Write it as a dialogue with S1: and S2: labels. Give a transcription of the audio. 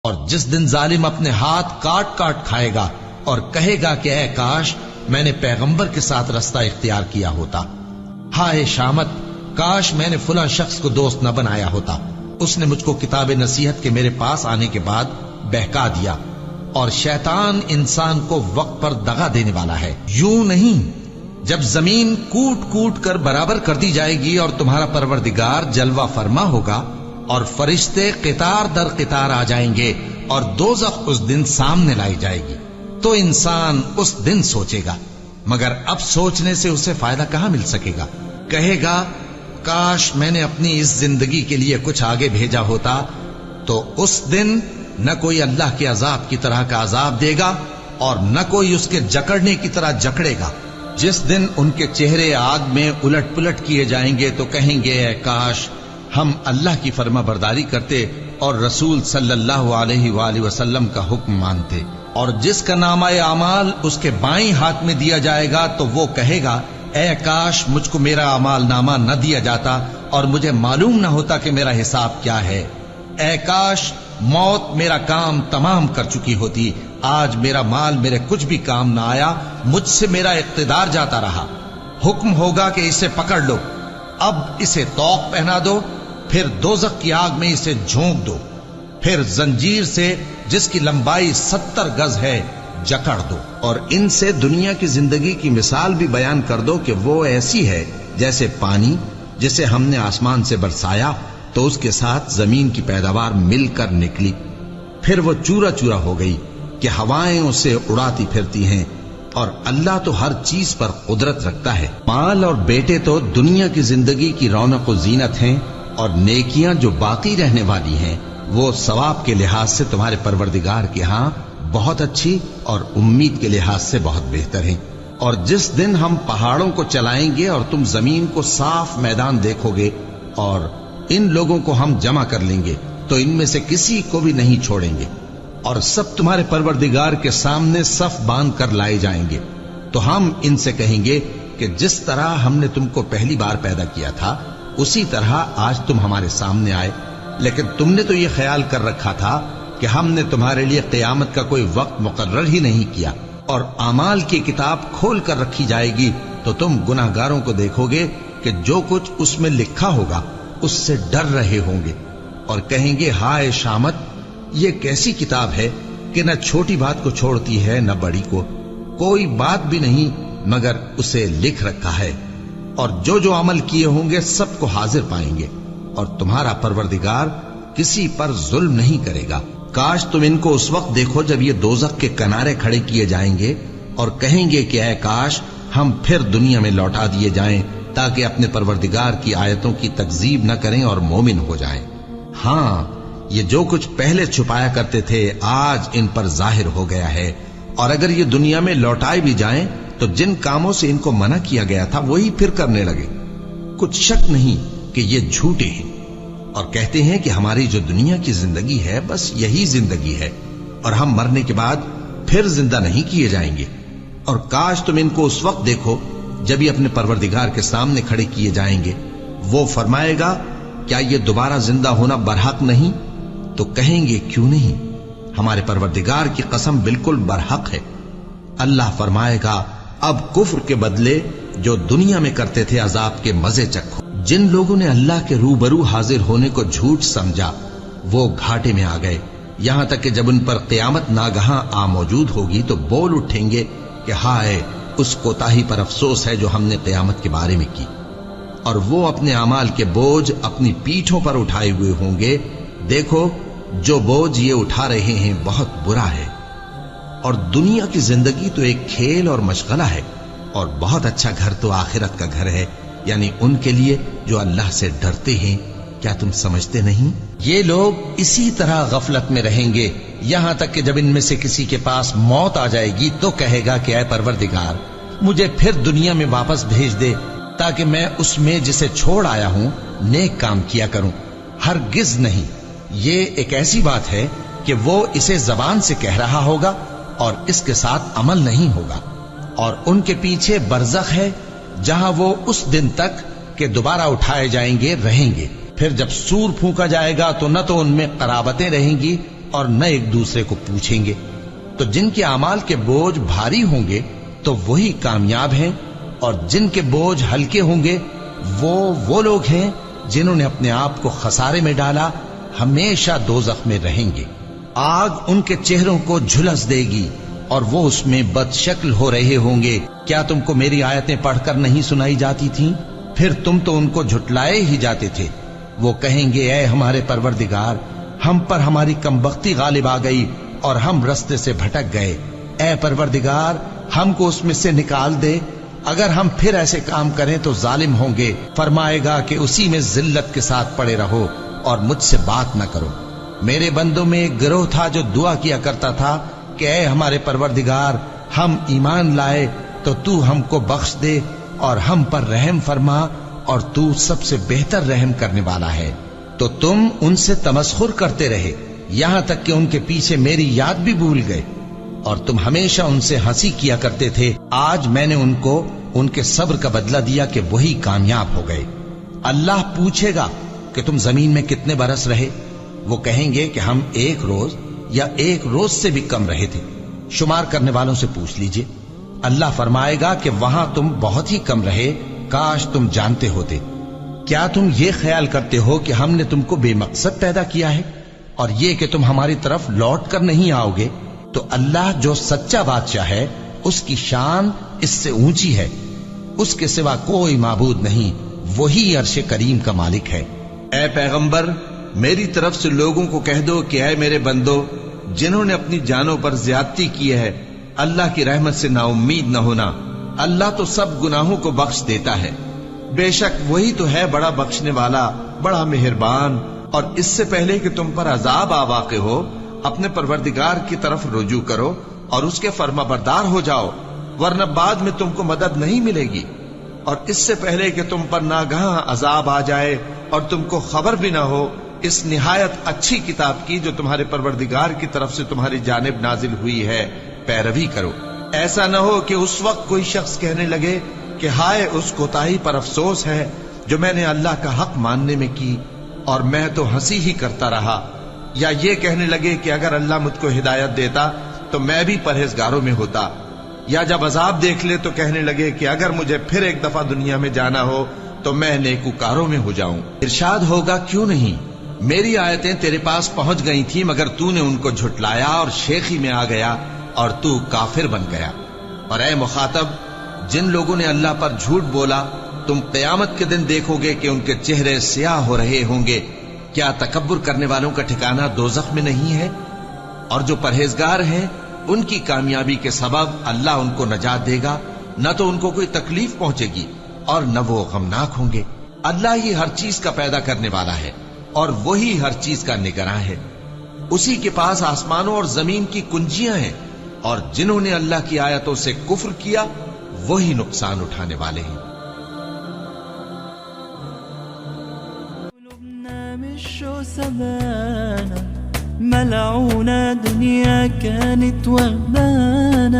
S1: اور جس دن ظالم اپنے ہاتھ کاٹ کاٹ کھائے گا اور کہے گا کہ اے کاش میں نے پیغمبر کے ساتھ رستہ اختیار کیا ہوتا، ہائے شامت کاش میں نے فلاں شخص کو دوست نہ بنایا ہوتا، اس نے مجھ کو کتاب نصیحت کے میرے پاس آنے کے بعد بہکا دیا۔ اور شیطان انسان کو وقت پر دغا دینے والا ہے۔ یوں نہیں، جب زمین کوٹ کوٹ کر برابر کر دی جائے گی اور تمہارا پروردگار جلوہ فرما ہوگا اور فرشتے قطار در قطار آ جائیں گے اور دوزخ اس دن سامنے لائی جائے گی، تو انسان اس دن سوچے گا، مگر اب سوچنے سے اسے فائدہ کہاں مل سکے گا؟ کہے گا کاش میں نے اپنی اس زندگی کے لیے کچھ آگے بھیجا ہوتا، تو اس دن نہ کوئی اللہ کے عذاب کی طرح کا عذاب دے گا اور نہ کوئی اس کے جکڑنے کی طرح جکڑے گا۔ جس دن ان کے چہرے آگ میں الٹ پلٹ کیے جائیں گے تو کہیں گے اے کاش ہم اللہ کی فرما برداری کرتے اور رسول صلی اللہ علیہ وآلہ وسلم کا حکم مانتے۔ اور جس کا نامہ اعمال اس کے بائیں ہاتھ میں دیا جائے گا تو وہ کہے گا اے کاش مجھ کو میرا اعمال نامہ نہ دیا جاتا اور مجھے معلوم نہ ہوتا کہ میرا حساب کیا ہے۔ اے کاش موت میرا کام تمام کر چکی ہوتی، آج میرا مال میرے کچھ بھی کام نہ آیا، مجھ سے میرا اقتدار جاتا رہا۔ حکم ہوگا کہ اسے پکڑ لو، اب اسے طوق پہنا دو، پھر دوزخ کی آگ میں اسے جھونک دو، پھر زنجیر سے جس کی لمبائی 70 گز ہے جکڑ دو، اور ان سے دنیا کی زندگی کی مثال بھی بیان کر دو کہ وہ ایسی ہے جیسے پانی جسے ہم نے آسمان سے برسایا تو اس کے ساتھ زمین کی پیداوار مل کر نکلی، پھر وہ چورا چورا ہو گئی کہ ہوائیں اسے اڑاتی پھرتی ہیں، اور اللہ تو ہر چیز پر قدرت رکھتا ہے۔ مال اور بیٹے تو دنیا کی زندگی کی رونق و زینت ہیں، اور نیکیاں جو باقی رہنے والی ہیں وہ ثواب کے لحاظ سے تمہارے پروردگار کے ہاں بہت اچھی اور امید کے لحاظ سے بہت بہتر ہیں۔ اور جس دن ہم پہاڑوں کو چلائیں گے اور تم زمین کو صاف میدان دیکھو گے اور ان لوگوں کو ہم جمع کر لیں گے تو ان میں سے کسی کو بھی نہیں چھوڑیں گے، اور سب تمہارے پروردگار کے سامنے صف باندھ کر لائے جائیں گے، تو ہم ان سے کہیں گے کہ جس طرح ہم نے تم کو پہلی بار پیدا کیا تھا اسی طرح آج تم ہمارے سامنے آئے، لیکن تم نے تو یہ خیال کر رکھا تھا کہ ہم نے تمہارے لیے قیامت کا کوئی وقت مقرر ہی نہیں کیا، اور اعمال کی کتاب کھول کر رکھی جائے گی تو تم گناہگاروں کو دیکھو گے کہ جو کچھ اس میں لکھا ہوگا اس سے ڈر رہے ہوں گے، اور کہیں گے ہائے شامت یہ کیسی کتاب ہے کہ نہ چھوٹی بات کو چھوڑتی ہے نہ بڑی کو، کوئی بات بھی نہیں مگر اسے لکھ رکھا ہے، اور جو جو عمل کیے ہوں گے سب کو حاضر پائیں گے، اور تمہارا پروردگار کسی پر ظلم نہیں کرے گا۔ کاش تم ان کو اس وقت دیکھو جب یہ دوزخ کے کنارے کھڑے کیے جائیں گے اور کہیں گے کہ اے کاش ہم پھر دنیا میں لوٹا دیے جائیں تاکہ اپنے پروردگار کی آیتوں کی تکذیب نہ کریں اور مومن ہو جائیں۔ ہاں یہ جو کچھ پہلے چھپایا کرتے تھے آج ان پر ظاہر ہو گیا ہے، اور اگر یہ دنیا میں لوٹائے بھی جائیں تو جن کاموں سے ان کو منع کیا گیا تھا وہی پھر کرنے لگے۔ کچھ شک نہیں کہ یہ جھوٹے ہیں، اور کہتے ہیں کہ ہماری جو دنیا کی زندگی ہے بس یہی زندگی ہے، اور ہم مرنے کے بعد پھر زندہ نہیں کیے جائیں گے۔ اور کاش تم ان کو اس وقت دیکھو جب یہ اپنے پروردگار کے سامنے کھڑے کیے جائیں گے، وہ فرمائے گا کیا یہ دوبارہ زندہ ہونا برحق نہیں؟ تو کہیں گے کیوں نہیں، ہمارے پروردگار کی قسم بالکل برحق ہے۔ اللہ فرمائے گا اب کفر کے بدلے جو دنیا میں کرتے تھے عذاب کے مزے چکھو۔ جن لوگوں نے اللہ کے روبرو حاضر ہونے کو جھوٹ سمجھا وہ گھاٹے میں آ گئے، یہاں تک کہ جب ان پر قیامت ناگہاں آ موجود ہوگی تو بول اٹھیں گے کہ ہائے اس کوتاہی پر افسوس ہے جو ہم نے قیامت کے بارے میں کی، اور وہ اپنے اعمال کے بوجھ اپنی پیٹھوں پر اٹھائے ہوئے ہوں گے، دیکھو جو بوجھ یہ اٹھا رہے ہیں بہت برا ہے۔ اور دنیا کی زندگی تو ایک کھیل اور مشغلہ ہے، اور بہت اچھا گھر تو آخرت کا گھر ہے، یعنی ان کے لیے جو اللہ سے ڈرتے ہیں۔ کیا تم سمجھتے نہیں؟ یہ لوگ اسی طرح غفلت میں رہیں گے یہاں تک کہ جب ان میں سے کسی کے پاس موت آ جائے گی تو کہے گا کہ اے پروردگار مجھے پھر دنیا میں واپس بھیج دے تاکہ میں اس میں جسے چھوڑ آیا ہوں نیک کام کیا کروں۔ ہرگز نہیں، یہ ایک ایسی بات ہے کہ وہ اسے زبان سے کہہ رہا ہوگا اور اس کے ساتھ عمل نہیں ہوگا، اور ان کے پیچھے برزخ ہے جہاں وہ اس دن تک کہ دوبارہ اٹھائے جائیں گے رہیں گے۔ پھر جب سور پھونکا جائے گا تو نہ تو ان میں قرابتیں رہیں گی اور نہ ایک دوسرے کو پوچھیں گے۔ تو جن کے اعمال کے بوجھ بھاری ہوں گے تو وہی کامیاب ہیں، اور جن کے بوجھ ہلکے ہوں گے وہ لوگ ہیں جنہوں نے اپنے آپ کو خسارے میں ڈالا، ہمیشہ دوزخ میں رہیں گے۔ آگ ان کے چہروں کو جھلس دے گی اور وہ اس میں بد شکل ہو رہے ہوں گے۔ کیا تم کو میری آیتیں پڑھ کر نہیں سنائی جاتی تھیں؟ پھر تم تو ان کو جھٹلائے ہی جاتے تھے۔ وہ کہیں گے اے ہمارے پروردگار، ہم پر ہماری کمبختی غالب آ گئی اور ہم رستے سے بھٹک گئے۔ اے پروردگار، ہم کو اس میں سے نکال دے، اگر ہم پھر ایسے کام کریں تو ظالم ہوں گے۔ فرمائے گا کہ اسی میں ذلت کے ساتھ پڑے رہو اور مجھ سے بات نہ کرو۔ میرے بندوں میں ایک گروہ تھا جو دعا کیا کرتا تھا کہ اے ہمارے پروردگار، ہم ایمان لائے تو تو ہم کو بخش دے اور ہم پر رحم فرما، اور تو سب سے بہتر رحم کرنے والا ہے۔ تو تم ان سے تمسخر کرتے رہے، یہاں تک کہ ان کے پیچھے میری یاد بھی بھول گئے، اور تم ہمیشہ ان سے ہنسی کیا کرتے تھے۔ آج میں نے ان کو ان کے صبر کا بدلہ دیا کہ وہی کامیاب ہو گئے۔ اللہ پوچھے گا کہ تم زمین میں کتنے برس رہے؟ وہ کہیں گے کہ ہم 1 روز یا 1 روز سے بھی کم رہے تھے۔ شمار کرنے والوں سے پوچھ لیجئے۔ اللہ فرمائے گا کہ وہاں تم بہت ہی کم رہے، کاش تم جانتے ہوتے۔ کیا تم یہ خیال کرتے ہو کہ ہم نے تم کو بے مقصد پیدا کیا ہے، اور یہ کہ تم ہماری طرف لوٹ کر نہیں آؤ گے؟ تو اللہ جو سچا بادشاہ ہے، اس کی شان اس سے اونچی ہے، اس کے سوا کوئی معبود نہیں، وہی عرش کریم کا مالک ہے۔ اے پیغمبر، میری طرف سے لوگوں کو کہہ دو کہ اے میرے بندو، جنہوں نے اپنی جانوں پر زیادتی کی ہے، اللہ کی رحمت سے نا امید نہ ہونا۔ اللہ تو سب گناہوں کو بخش دیتا ہے، بے شک وہی تو ہے بڑا بخشنے والا، بڑا مہربان۔ اور اس سے پہلے کہ تم پر عذاب آ واقع ہو، اپنے پروردگار کی طرف رجوع کرو اور اس کے فرما بردار ہو جاؤ، ورنہ بعد میں تم کو مدد نہیں ملے گی۔ اور اس سے پہلے کہ تم پر ناگہاں عذاب آ جائے اور تم کو خبر بھی نہ ہو، اس نہایت اچھی کتاب کی جو تمہارے پروردگار کی طرف سے تمہاری جانب نازل ہوئی ہے پیروی کرو۔ ایسا نہ ہو کہ اس وقت کوئی شخص کہنے لگے کہ ہائے اس کوتاہی پر افسوس ہے جو میں نے اللہ کا حق ماننے میں کی، اور میں تو ہنسی ہی کرتا رہا۔ یا یہ کہنے لگے کہ اگر اللہ مجھ کو ہدایت دیتا تو میں بھی پرہیزگاروں میں ہوتا۔ یا جب عذاب دیکھ لے تو کہنے لگے کہ اگر مجھے پھر ایک دفعہ دنیا میں جانا ہو تو میں نیکوکاروں میں ہو جاؤں۔ ارشاد ہوگا کیوں نہیں، میری آیتیں تیرے پاس پہنچ گئی تھی مگر تو نے ان کو جھٹلایا اور شیخی میں آ گیا اور تو کافر بن گیا۔ اور اے مخاطب، جن لوگوں نے اللہ پر جھوٹ بولا، تم قیامت کے دن دیکھو گے کہ ان کے چہرے سیاہ ہو رہے ہوں گے۔ کیا تکبر کرنے والوں کا ٹھکانہ دوزخ میں نہیں ہے؟ اور جو پرہیزگار ہیں ان کی کامیابی کے سبب اللہ ان کو نجات دے گا، نہ تو ان کو کوئی تکلیف پہنچے گی اور نہ وہ غمناک ہوں گے۔ اللہ ہی ہر چیز کا پیدا کرنے والا ہے اور وہی ہر چیز کا نگراں ہے۔ اسی کے پاس آسمانوں اور زمین کی کنجیاں ہیں، اور جنہوں نے اللہ کی آیتوں سے کفر کیا وہی نقصان اٹھانے والے ہیں۔
S2: ملعونة دنيا كانت وهدانا